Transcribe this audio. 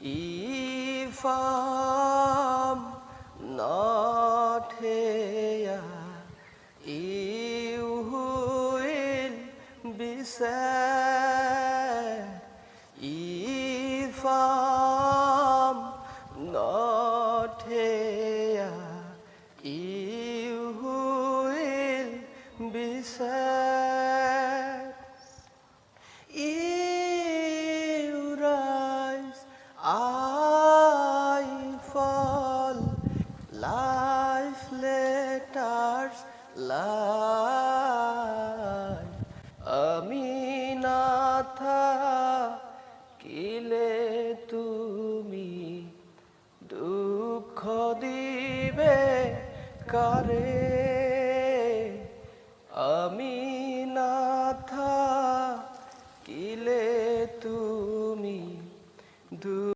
If I'm not here, you will be sad. If I'm not here, you will be sad. You rise, I fall, life letters lie. আমি না থাকিলে তুমি দুঃখ দিবে কারে। আমি না থাকিলে তুমি